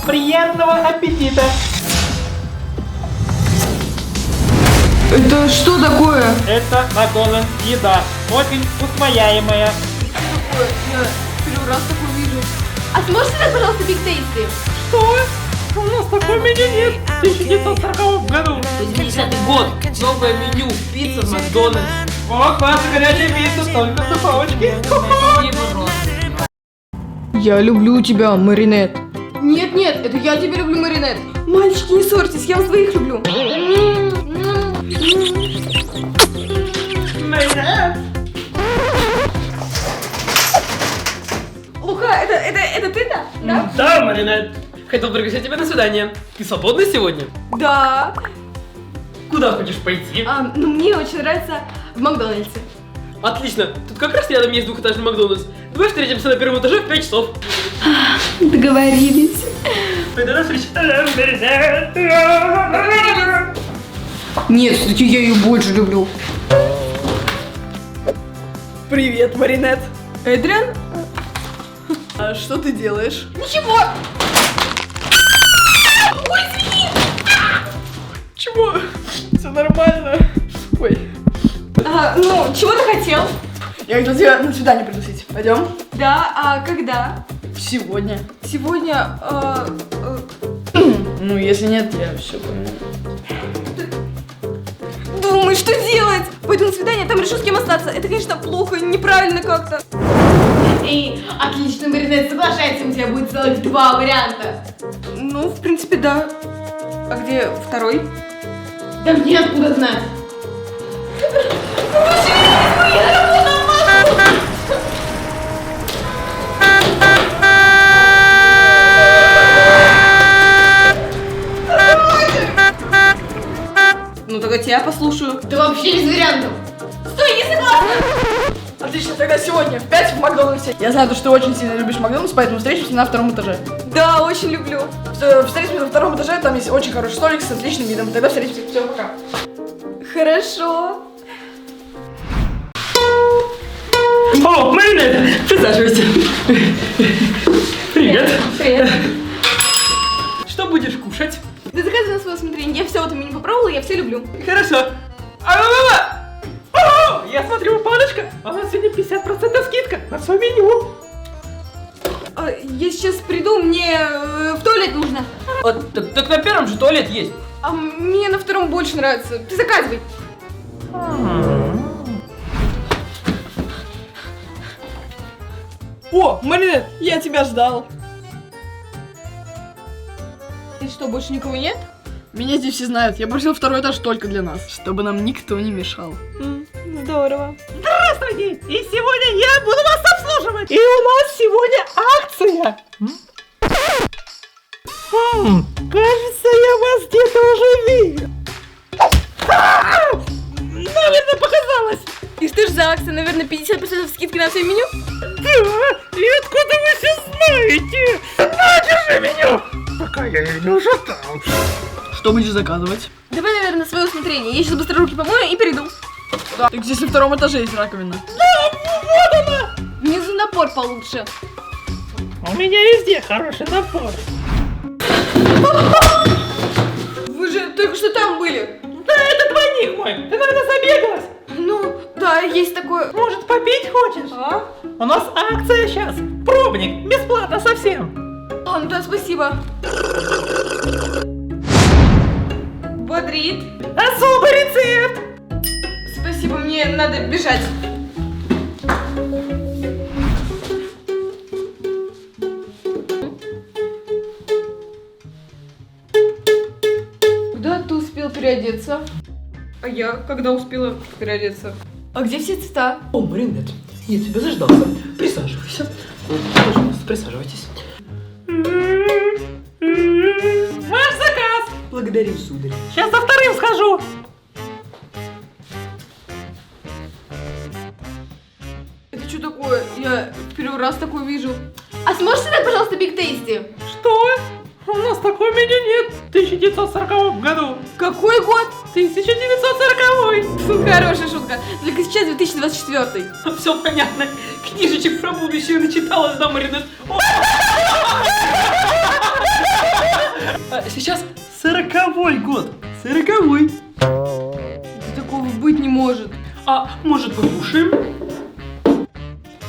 Приятного аппетита! Это что такое? Это Макдональдс еда. Очень усвояемая. Я первый раз такое вижу. А сможете дать, пожалуйста, Биг Тейсти? Что? У нас такой меню нет в 1940 году. 2010 год. Новое меню. Пицца в Макдональдс. О, класс, горячая пицца, только с духовочки. Я люблю тебя, Маринет. Нет, нет, это я тебя люблю, Маринет. Мальчики, не ссорьтесь, я вас двоих люблю. Маринет. Лука, это ты-то? Да? Да, Маринет. Хотел пригласить тебя на свидание. Ты свободна сегодня? Да. Куда хочешь пойти? Ну мне очень нравится в Макдональдсе. Отлично. Тут как раз рядом есть двухэтажный Макдональдс. Давай встретимся на первом этаже в 5 часов. Договорились. Тогда до встречи. Маринет. Нет, кстати, я ее больше люблю. Привет, Маринет. Эдриан? А что ты делаешь? Ничего. Чего? Все нормально. Ой. Ну, чего ты хотел? Я хотел тебя на свидание пригласить. Пойдем? Да, а когда? Сегодня. Сегодня, Ну, если нет, я все понял. думай, что делать? Пойду на свидание, там решу, с кем остаться. Это, конечно, плохо, неправильно как-то. Эй, отлично, Маринет, соглашайся, у тебя будет целых 2 варианта. Ну, в принципе, да. А где второй? Да мне откуда знать? Ну, тогда тебя послушаю. Да вообще без вариантов. Стой, не согласна! Отлично, тогда сегодня в 5 в Макдональдсе. Я знаю, что ты очень сильно любишь Макдональдс, поэтому встретимся на 2-м этаже. Да, очень люблю. Встретимся на 2-м этаже, там есть очень хороший столик с отличным видом. Тогда встретимся. Все, пока. Хорошо. О, Маринет. Присаживайся. Привет. Привет. Что будешь кушать? Ты заказывай на свое усмотрение. Я все вот меню попробовала, я все люблю. Хорошо. Я смотрю, паночка, у нас сегодня 50% скидка на все меню. Я сейчас приду, мне в туалет нужно. Так на первом же туалет есть. А мне на 2-м больше нравится. Ты заказывай. О, Маринет, я тебя ждал. И что, больше никого нет? Меня здесь все знают. Я просил 2-й этаж только для нас, чтобы нам никто не мешал. Здорово. Здравствуйте! И сегодня я буду вас обслуживать! И у нас сегодня акция! Кажется, я вас где-то уже видел. Наверное, показалось. И что ж за акция? Наверное, 50% скидки на все меню? Да, и откуда вы все знаете? На, держи меню! Пока я ее не ужатал. Что будешь заказывать? Давай, наверное, на свое усмотрение. Я сейчас быстро руки помою и перейду. Да. Так здесь на 2-м этаже есть раковина. Вот она! Внизу напор получше. У меня везде хороший напор. Вы же только что там были. Да, это двойник мой. Ты, наверное, забегалась. Ну, да, есть такое. Может, попить хочешь? А? У нас акция сейчас. Пробник. Бесплатно совсем. Ну да, спасибо. Бодрит. Особый рецепт. Спасибо, мне надо бежать. Когда ты успел переодеться? А я когда успела переодеться? А где все цвета? О, Маринет, я тебя заждался. Присаживайся. Пожалуйста, присаживайтесь. Ваш заказ. Благодарю, сударь. Сейчас за вторым схожу. Это что такое? Я первый раз такое вижу. А сможете дать, пожалуйста, Биг Тейсти? Что? У нас такой меню нет в 1940 году. Какой год? 1940. Фу, хорошая шутка. Только сейчас 2024. Все понятно. Книжечек про будущее начиталась, да, Маринет? 40-й год. 40-й. Такого быть не может. А может покушаем?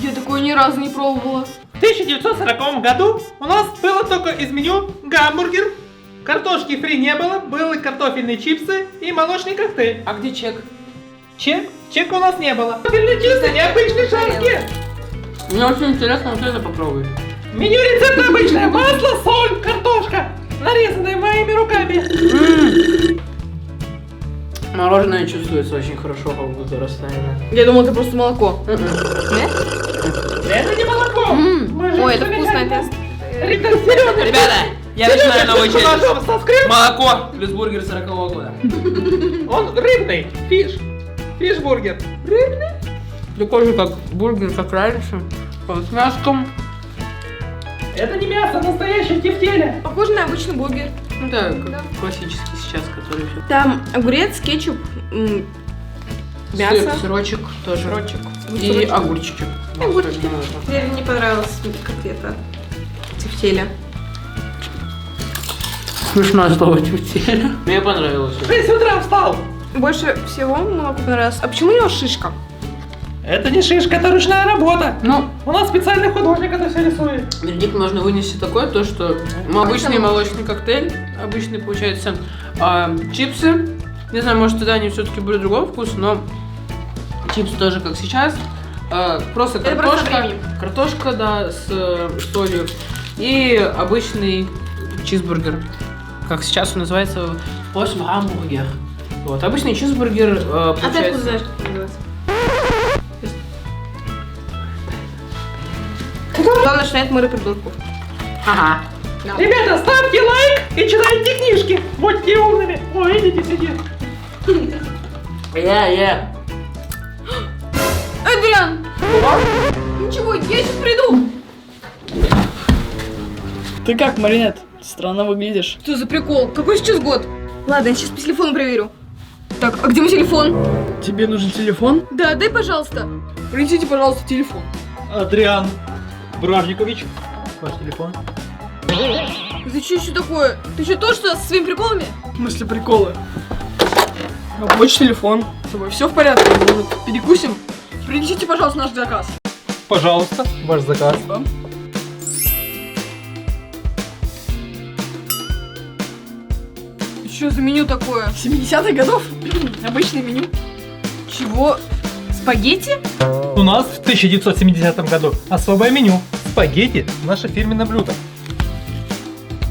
Я такое ни разу не пробовала. В 1940 году у нас было только из меню гамбургер, картошки фри не было, были картофельные чипсы и молочный коктейль. А где чек? Чек? Чека у нас не было. Картофельные чипсы, необычные шарики. Мне очень интересно, вот это попробуй. Меню рецепт обычное. Масло, соль, картошка, нарезанная моими руками. Мороженое чувствуется очень хорошо, как будто растаянное. Я думал, это просто молоко. Это не молоко. Мы же Ой, это не вкусное хотим. тесто. Ребята, я начинаю новую челлендж. Ножом соскреб. Молоко плюс бургер 40-го года. Он рыбный. Фиш. Фиш-бургер. Такой же, как бургер, как раньше. С мяском. Это не мясо, настоящее тефтели. Похоже на обычный бургер. Ну да, как классический сейчас, который все. Там огурец, кетчуп, мясо. Сырочек тоже. Сырочек. И Сырочек. огурчики. Огурчики. Мне не понравилось котлета. Тефтеля. Смешное слово тефтели. Мне понравилось. В 6 утра встал. Больше всего молоко понравилось. А почему у него шишка? Это не шишка, это ручная работа. Ну, У нас специальный художник это все рисует. вердикт можно вынести такой, то что обычный молочный коктейль, обычный получается, чипсы, не знаю, может тогда они все-таки были другого вкуса, но чипсы тоже как сейчас, просто Это просто картошка, временем. картошка, да, с солью и обычный чизбургер, как сейчас он называется, гамбургер. Вот, обычный чизбургер А ты откуда получается. знаешь, как называется? Главное, что нет мыра придурков. Ага. Ребята, ставьте лайк и читайте книжки. Будьте умными. О, видите, сидит. Я. Эдриан! Ничего, я сейчас приду. Ты как, Маринет? Странно выглядишь. Что за прикол? Какой сейчас год? Ладно, я сейчас по телефону проверю. Так, а где мой телефон? Тебе нужен телефон? Да, дай, пожалуйста. Принесите, пожалуйста, телефон. Адриан Бравникович, ваш телефон. Это что еще такое? Ты что, тоже со своими приколами? В смысле приколы? Рабочий телефон. С тобой все в порядке? Может, перекусим? Принесите, пожалуйста, наш заказ. Пожалуйста, ваш заказ. Что за меню такое? 70-х годов? Обычное меню. Чего? Спагетти? У нас в 1970 году особое меню. Спагетти – наше фирменное блюдо.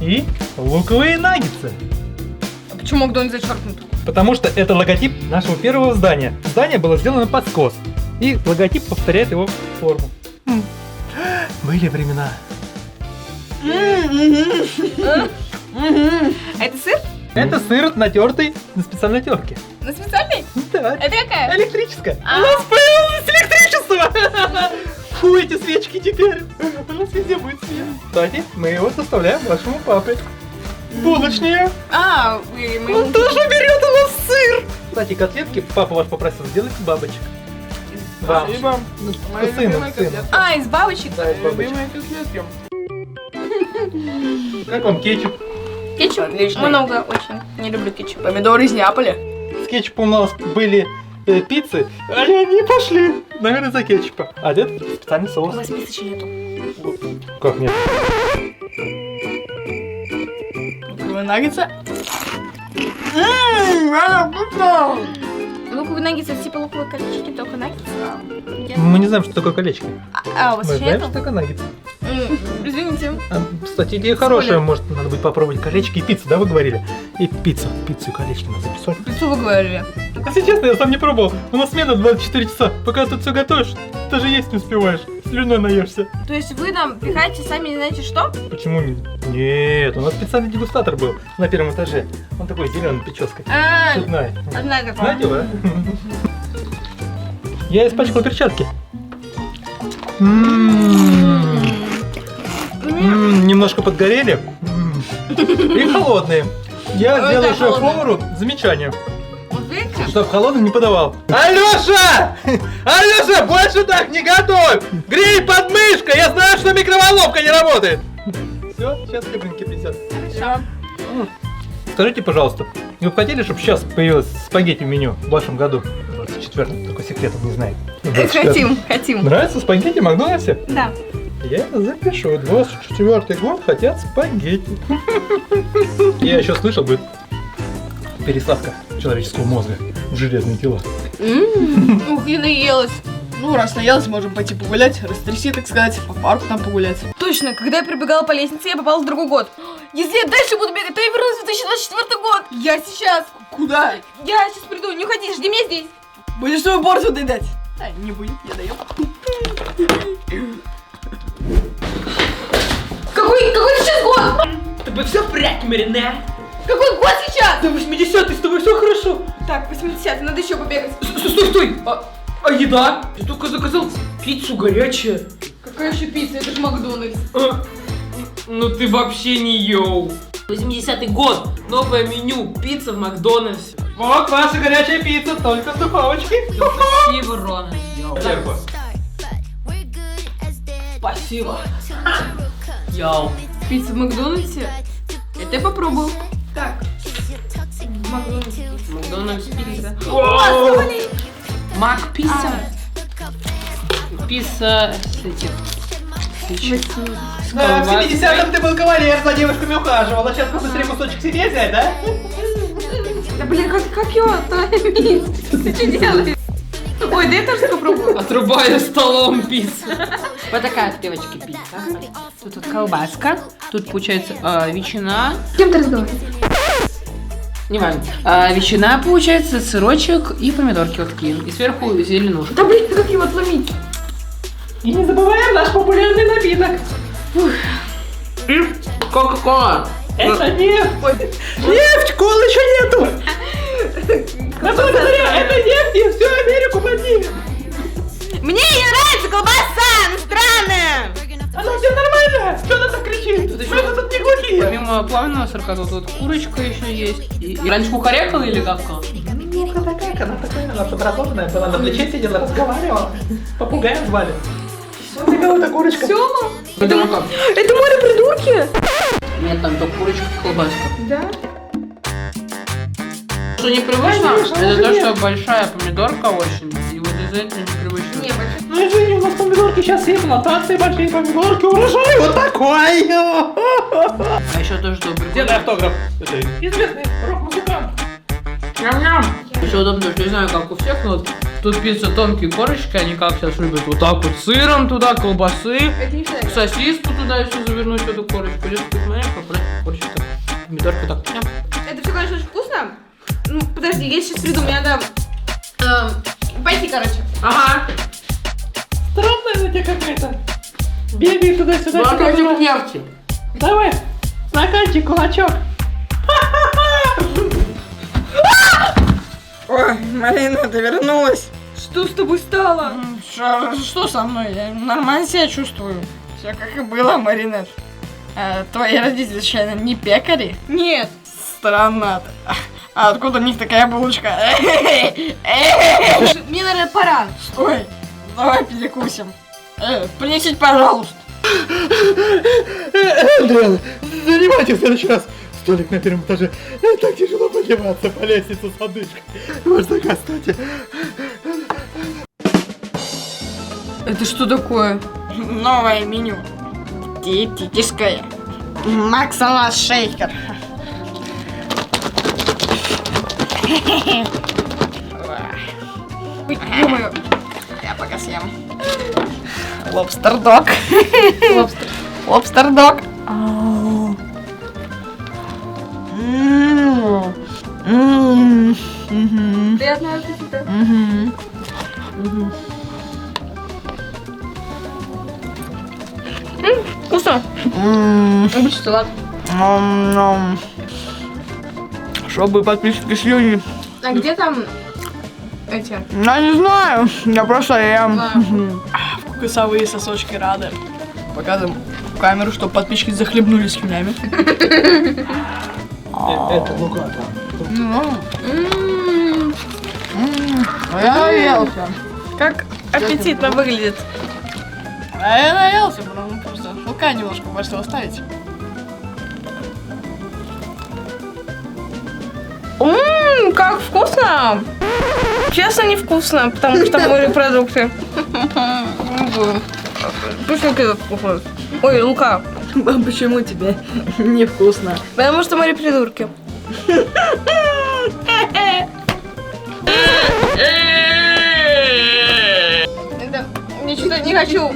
И луковые наггетсы. А почему Макдональдс зачеркнут? Потому что это логотип нашего первого здания. Здание было сделано под скос. И логотип повторяет его форму. Были времена. А это сыр? Это сыр натертый на специальной терке. На специальный? Да. Это какая? Электрическая. У нас появилось электричество! Фу, эти свечки теперь. У нас везде будет свет. Кстати, мы его составляем вашему папе. Будочнее. А, Он тоже берет у нас сыр. Кстати, котлетки папа ваш попросил сделать из бабочек. Вам. Спасибо. Мои Сыну, любимые сыну. котлетки. А, из бабочек? Да, из бабочек. Любимые котлетки. Как вам кетчуп? Кетчуп? Отлично. Много очень. Не люблю кетчуп. Помидоры из Неаполя. С кетчупом у нас были пиццы, а они пошли. Наверное, за кетчупа. А это специальный У соус. вас пиццы нету. Как нет? Луковые наггетсы. Это вкусно! Луковые наггетсы, это типа луковые колечки, только наггетсы? Мы не знаем, что такое колечко. А, у вас Мы еще знаем, нету? что такое наггетсы. Извините. Кстати, идея хорошая. Может, надо будет попробовать колечки и пиццу, да, вы говорили? И пиццу и колечки надо записать. Что вы говорили? Если честно, я сам не пробовал. У нас смена 24 часа. Пока тут все готовишь, даже есть не успеваешь. Слюной наешься. То есть вы нам пихаете сами не знаете что? Почему не? Нет, у нас специальный дегустатор был на первом этаже. Он такой зеленый, прической. А, Цветной. знаю такое. Знаете его, да? Я испачкал перчатки. Немножко подгорели. И холодные. Я Ой, сделаю да, шеф-повару замечание, Вот видите? чтоб холодным не подавал. Алёша! Алёша, больше так не готовь! Грей подмышка! Я знаю, что микроволновка не работает! Все, сейчас хлебненький придет. Хорошо. Скажите, пожалуйста, вы бы хотели, чтобы сейчас появилось спагетти в меню в вашем году? 24-м, только секретов не знает. Хотим. Нравится спагетти в Макдональдсе? Да. Я это запишу. 24-й год хотят спагетти. Я еще слышал, будет пересадка человеческого мозга в железные тела. Ух, я наелась. Ну, раз наелась, можем пойти погулять, растрясти, так сказать, по парку там погулять. Точно, когда я прибегала по лестнице, я попала в другой год. Если я дальше буду бегать, то я вернусь в 2024 год. Я сейчас. Куда? Я сейчас приду, не уходи, жди меня здесь. Будешь свою порцию доедать? А, не будет, я доем. Какой сейчас год? С тобой все в порядке, Маринет? Какой год сейчас? Да 80-й, с тобой все хорошо. Так, 80-й, надо еще побегать. Стой! А еда? Я только заказал пиццу горячая. Какая еще пицца? Это же Макдональдс. Ну ты вообще не йоу. 80-й год, новое меню, пицца в Макдональдсе. Вот ваша горячая пицца, только в духовочке. Спасибо, Рона. Сверху. Спасибо. Йоу. Пицца в Макдональдсе? Это я попробую. Так. Макдональдс пицца. О, Мак пицца. Пицца с этих. С Да, в колбасой. 70-м ты был кавалер, за девушками ухаживал, а сейчас побыстрее кусочек себе взять, да? Да блин, как его отловить? Ты что делаешь? Ой, да я тоже попробую. Отрубаю столом пиццу. Вот такая, девочки, пицца. Тут вот колбаска. Тут получается ветчина. С кем ты разговариваешь? Не важно. Ветчина получается, сырочек и помидорки вот такие. И сверху зеленушка. Да блин, как его отломить? И не забываем наш популярный напиток. Кока-кола. Это нефть. Нефть, колы еще нету. Благодаря этой нефти всю Америку поднимем. Мне не нравится колбаса, она странная. Она все нормально. Что она так кричит? Мы же тут не глухие. Помимо плавленного сырка, тут курочка еще есть. И раньше кукарекала или гавкала? Ну, она такая, она подработанная была, на плече сидела, разговаривала. Попугаем звали. Что тебе эта курочка? Сёма? Это как? Это морепродукты? Нет, там только курочка и колбаска. Да. Что непривычно, Конечно, это уже то, нет. что большая помидорка очень. И вот из-за этого непривычно. Не, большой. Ну, извини, у нас помидорки сейчас все плантации, большие помидорки, урожай вот такой. А еще тоже добрый. Сделай автограф. Это известный рок-музыкант. Ням-ням. Еще удобно, что не знаю, как у всех, но вот тут пицца тонкие корочки, они как сейчас любят вот так вот сыром туда, колбасы, Это не знаю. сосиску туда еще завернуть в эту корочку. Идет тут маленькая корочка, помидорка так. Ням. Это все, конечно, очень вкусно. Ну, подожди, я сейчас приду, мне надо пойти, короче. Ага. Странная затея какая-то. Бегай туда-сюда. Локотик нефти. Давай, стаканчик, кулачок. Ой, Марина, ты вернулась. Что с тобой стало? Что со мной? Я нормально себя чувствую. Все как и было, Маринет. Твои родители, случайно, не пекари? Нет. Странно. А откуда у них такая булочка? Мне, наверное, пора. Стой, давай перекусим. Принесите, пожалуйста. Адриан, занимайтесь в следующий раз. Столик на первом этаже. Так тяжело подниматься по лестнице с одышкой. Вот такая, кстати. Это что такое? Новое меню. Диетическое. Максала шейкер. Ё-моё. Я пока съем. Лобстер-дог. Лобстер-дог. Приятного аппетита. Вкусно. Обычный салат. Чтобы подписчики слюни. А где там эти? Я не знаю, я просто ем. Вкусовые сосочки рады. Показываем в камеру, чтобы подписчики захлебнулись слюнями. Это лука. Я наелся. Как аппетитно выглядит. А я наелся, потому просто лука немножко можете оставить. Как вкусно? Честно, невкусно, потому что морепродукты. Вкусненький вкус. Ой, Лука. Почему тебе невкусно? Потому что морепродурки. Я что-то не хочу,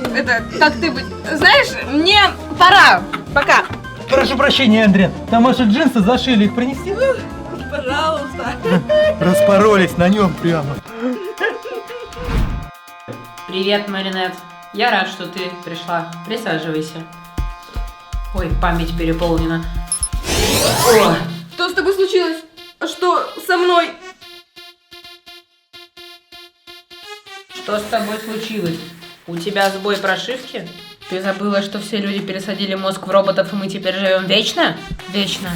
как ты быть. Знаешь, мне пора. Пока. Прошу прощения, Андрей. Там ваши джинсы зашили, их принести? Пожалуйста. Распоролись на нем прямо. Привет, Маринет. Я рад, что ты пришла. Присаживайся. Ой, память переполнена. О, Что с тобой случилось? А что со мной? что с тобой случилось? У тебя сбой прошивки? Ты забыла, что все люди пересадили мозг в роботов, и мы теперь живем вечно? Вечно.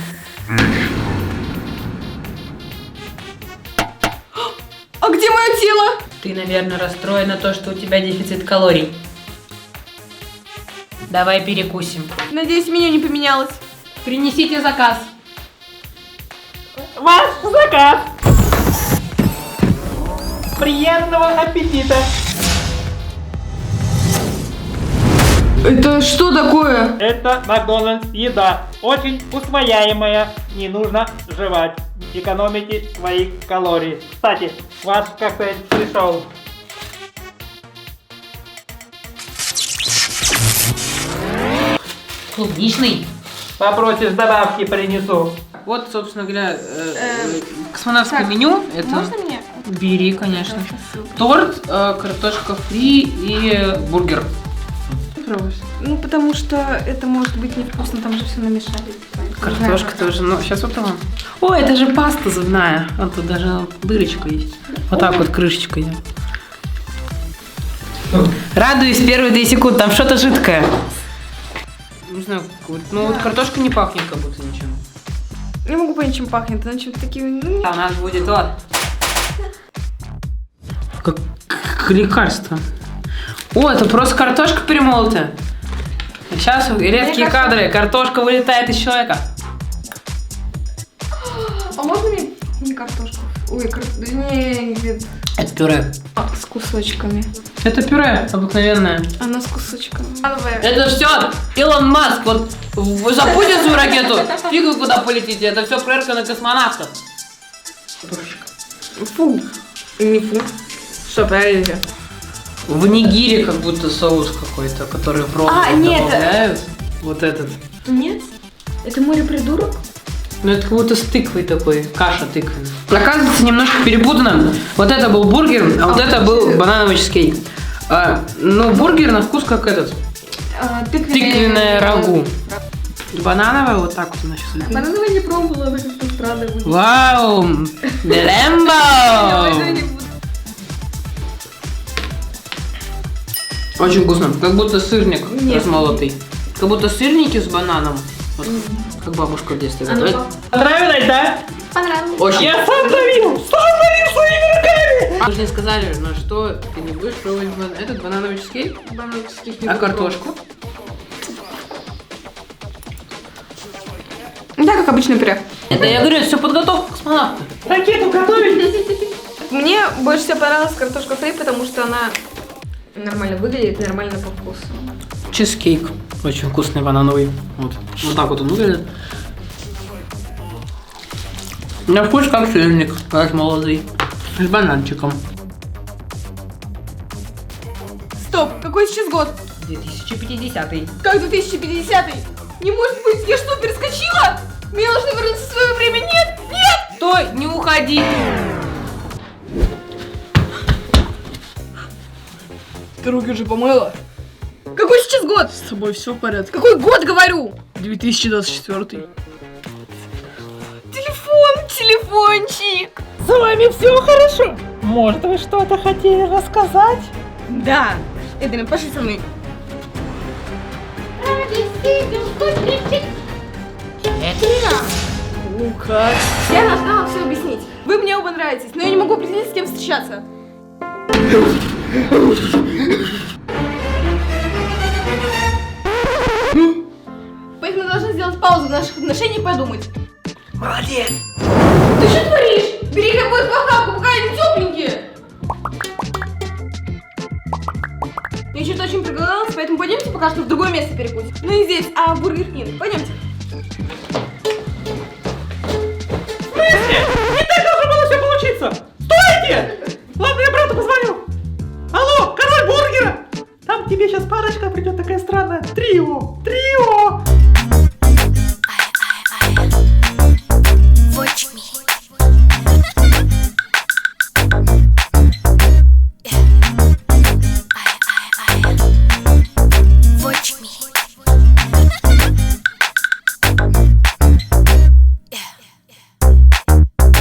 А где мое тело? Ты, наверное, расстроена то, что у тебя дефицит калорий. Давай перекусим. Надеюсь, меню не поменялось. Принесите заказ. Ваш заказ. Приятного аппетита. Это что такое? Это Макдональдс еда. Очень усвояемая. Не нужно жевать. Экономите свои калории. Кстати, ваш коктейль пришел. Клубничный. Попросишь добавки, принесу. Вот, собственно говоря, космонавтское меню. Это... Можно мне? Бери, конечно. Торт, картошка фри и бургер. Ну, потому что это может быть невкусно, там же все намешали. Картошка тоже, ну, сейчас вот вам. О, это же паста зубная. Вот тут даже дырочка есть. Вот так вот крышечка есть. Радуюсь первые 2 секунды, там что-то жидкое. Не знаю, ну вот картошка не пахнет как будто ничем. Не могу понять, чем пахнет, она чем-то таким... Ну, А у нас будет вот. Как лекарство. О, это просто картошка перемолотая. Сейчас редкие кадры. Картошка вылетает из человека. а можно мне не картошку? Ой, нет. Это пюре. С кусочками. Это пюре обыкновенное. Она с кусочками. Это все Илон Маск. Вот вы запустите свою ракету, фиг вы куда полетите. Это все проверка на космонавтов. Фу. Не фу. Что, правильно? В нигире как будто соус какой-то, который в ролл нет. добавляют. Вот этот. Нет? Это морепродурок? Ну это как будто с тыквой такой, каша тыквенная. Оказывается, немножко перепутано. Вот это был бургер, а вот это был банановый чизкейк. Ну, бургер на вкус как этот. Тыквенное рагу. Банановое вот так вот она сейчас выглядит. Банановый не пробовала, это как-то странно будет. Вау! Делембо! Очень вкусно. Как будто сырник размолотый. Как будто сырники с бананом. Вот, как бабушка в детстве готовит. Понравилось, да? Понравилось. Очень. Я сам давил своими руками. Мы же не сказали, на что ты не будешь пробовать этот банановый чизкейк, а картошку. Да, как обычно пюре. Это я говорю, это все подготовка космонавта. Ракету готовить? Мне больше всего понравилась картошка фри, потому что она нормально выглядит, нормально по вкусу. Чизкейк. Очень вкусный банановый. Вот. Вот так вот он выглядит. На вкус как сырник, размолотый. С бананчиком. Стоп, какой сейчас год? 2050. Как 2050? Не может быть, я что, перескочила? Мне нужно вернуться в свое время. Нет, нет! Стой, не уходи! Ты руки уже помыла? Какой сейчас год? С тобой все в порядке? Какой год, говорю? 2024. Телефончик. С вами все хорошо. Может, вы что-то хотели рассказать? Да. Эдриан, пошли со мной. Лука. Я должна вам все объяснить. Вы мне оба нравитесь, но я не могу определить, с кем встречаться. Поэтому мы должны сделать паузу в наших отношениях и подумать. Молодец. Ты что творишь? Бери какую-то похавку, пока они тепленькие. Я что-то очень проголодалась, поэтому пойдемте пока что в другое место перекусим. Ну и здесь, в Бургер Кинг. Пойдемте. В смысле? Не так должно было все получиться! Стойте! Ладно, я брату позвоню. Алло, король бургера! Там к тебе сейчас парочка придет такая странная. Трио!